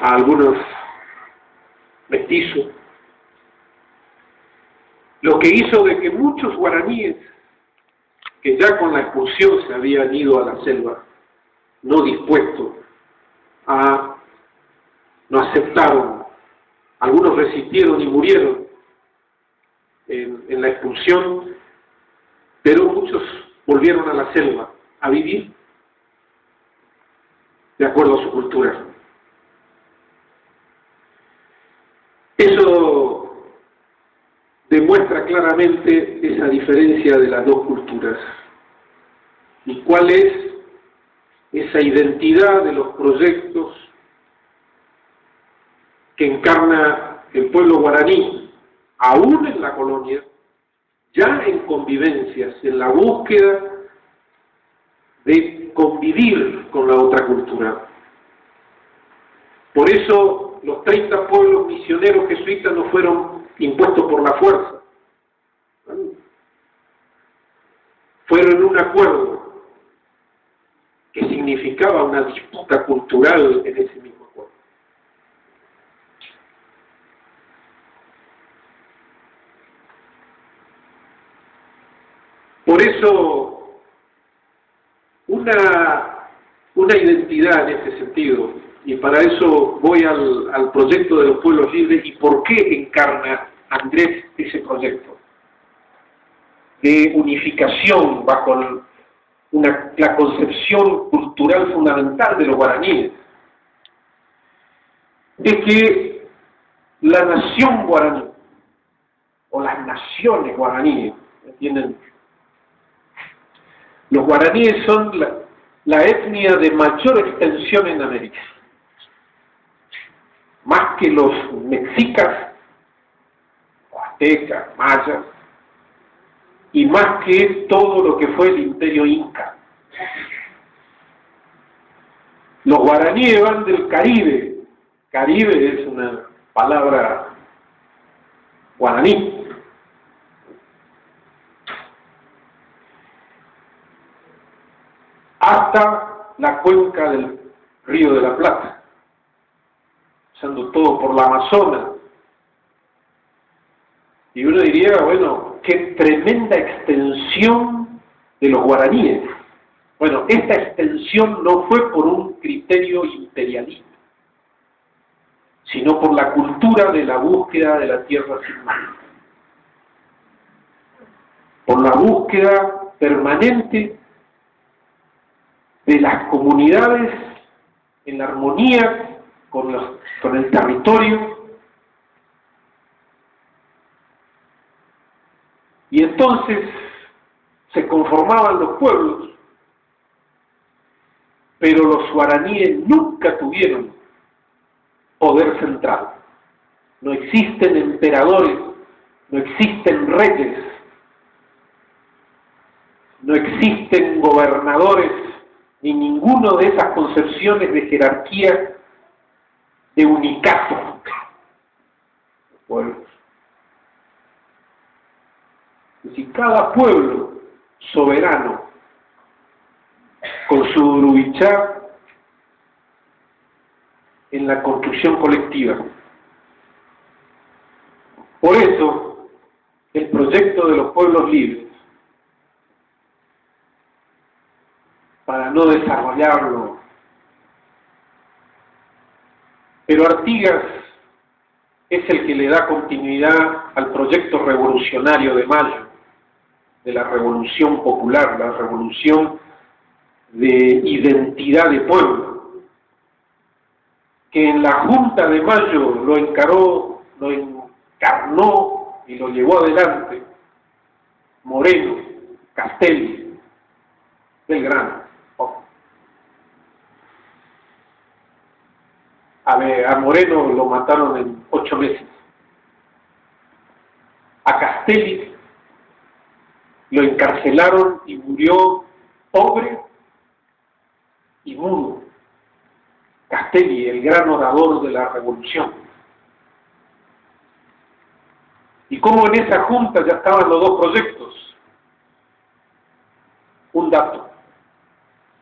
a algunos mestizos, lo que hizo de que muchos guaraníes que ya con la expulsión se habían ido a la selva, no dispuestos no aceptaron, algunos resistieron y murieron en la expulsión, pero muchos volvieron a la selva a vivir de acuerdo a su cultura. Eso demuestra claramente esa diferencia de las dos culturas. ¿Y cuál es esa identidad de los proyectos que encarna el pueblo guaraní, aún en la colonia, ya en convivencias, en la búsqueda de convivir con la otra cultura? Por eso los 30 pueblos misioneros jesuitas no fueron impuestos por la fuerza. Fueron un acuerdo que significaba una disputa cultural en ese mismo acuerdo. Por eso, una identidad en este sentido, y para eso voy al proyecto de los pueblos libres y por qué encarna Andrés ese proyecto de unificación bajo la concepción cultural fundamental de los guaraníes, de que la nación guaraní, o las naciones guaraníes, ¿entienden? Los guaraníes son la etnia de mayor extensión en América, más que los mexicas, aztecas, mayas, y más que todo lo que fue el imperio inca. Los guaraníes van del Caribe. Caribe es una palabra guaraní. Hasta la cuenca del Río de la Plata, pasando todo por la Amazonas. Y uno diría, bueno, qué tremenda extensión de los guaraníes. Bueno, esta extensión no fue por un criterio imperialista, sino por la cultura de la búsqueda de la tierra sin mar, por la búsqueda permanente de las comunidades en armonía con el territorio. Y entonces se conformaban los pueblos, pero los guaraníes nunca tuvieron poder central. No existen emperadores, no existen reyes, no existen gobernadores, ni ninguno de esas concepciones de jerarquía de unicato los pueblos. Es decir, cada pueblo soberano, con su urubichá en la construcción colectiva. Por eso, el proyecto de los pueblos libres, para no desarrollarlo, pero Artigas es el que le da continuidad al proyecto revolucionario de Mayo, de la revolución popular, la revolución de identidad de pueblo, que en la Junta de Mayo lo encarnó y lo llevó adelante Moreno, Castelli, Belgrano. A Moreno lo mataron en 8 meses. A Castelli lo encarcelaron y murió pobre y mudo. Castelli, el gran orador de la revolución. Y como en esa junta ya estaban los dos proyectos. Un dato.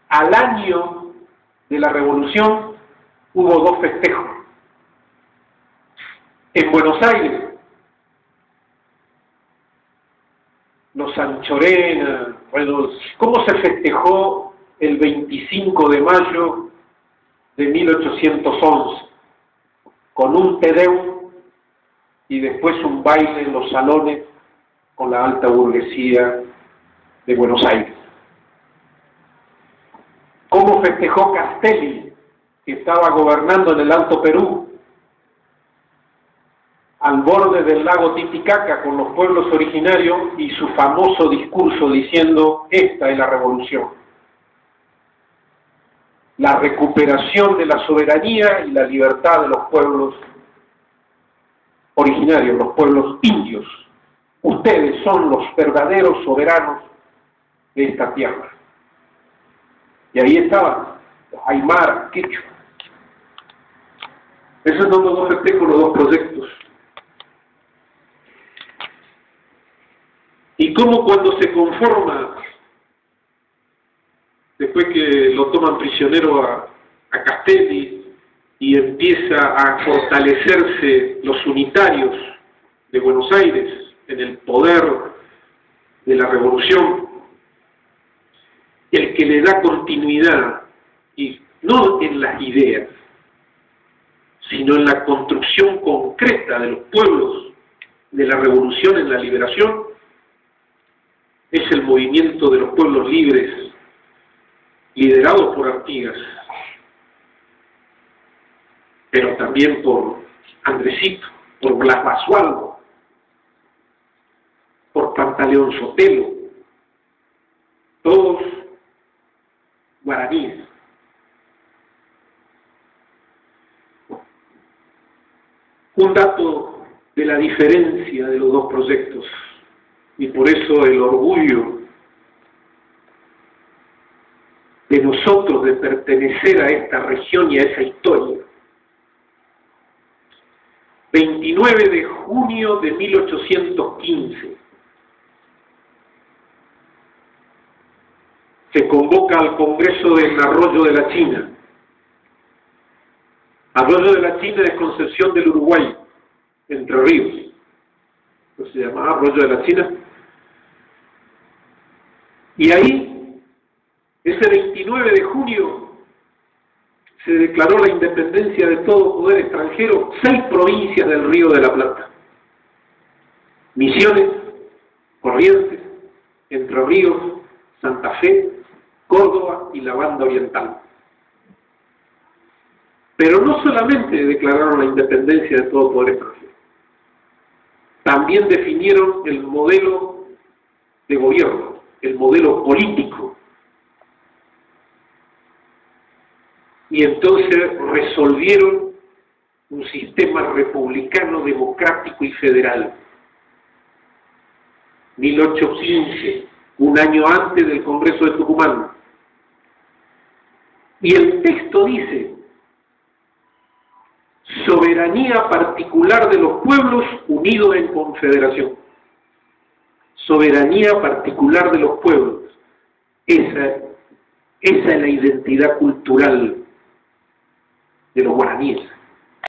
Al año de la revolución hubo 2 festejos. En Buenos Aires, los Anchorena, bueno, ¿cómo se festejó el 25 de mayo de 1811? Con un Te Deum y después un baile en los salones con la alta burguesía de Buenos Aires. ¿Cómo festejó Castelli, que estaba gobernando en el Alto Perú, al borde del lago Titicaca con los pueblos originarios, y su famoso discurso diciendo: esta es la revolución, la recuperación de la soberanía y la libertad de los pueblos originarios, los pueblos indios. Ustedes son los verdaderos soberanos de esta tierra. Y ahí estaban, Aymara, Quechua. Esos son los dos festejos, los dos proyectos. Y cómo cuando se conforma, después que lo toman prisionero a Castelli y empieza a fortalecerse los unitarios de Buenos Aires en el poder de la revolución, el que le da continuidad, y no en las ideas, sino en la construcción concreta de los pueblos de la revolución en la liberación, es el movimiento de los pueblos libres, liderado por Artigas, pero también por Andresito, por Blas Basualdo, por Pantaleón Sotelo, todos guaraníes. Un dato de la diferencia de los dos proyectos, y por eso el orgullo de nosotros de pertenecer a esta región y a esa historia. 29 de junio de 1815 se convoca al Congreso en Arroyo de la China. Arroyo de la China es Concepción del Uruguay, Entre Ríos. Entonces se llamaba Arroyo de la China. Y ahí, ese 29 de junio, se declaró la independencia de todo poder extranjero, 6 provincias del Río de la Plata: Misiones, Corrientes, Entre Ríos, Santa Fe, Córdoba y la Banda Oriental. Pero no solamente declararon la independencia de todo poder extranjero, también definieron el modelo de gobierno, el modelo político. Y entonces resolvieron un sistema republicano, democrático y federal. 1815, un año antes del Congreso de Tucumán. Y el texto dice: soberanía particular de los pueblos unidos en confederación. Soberanía particular de los pueblos. Esa es la identidad cultural de los guaraníes.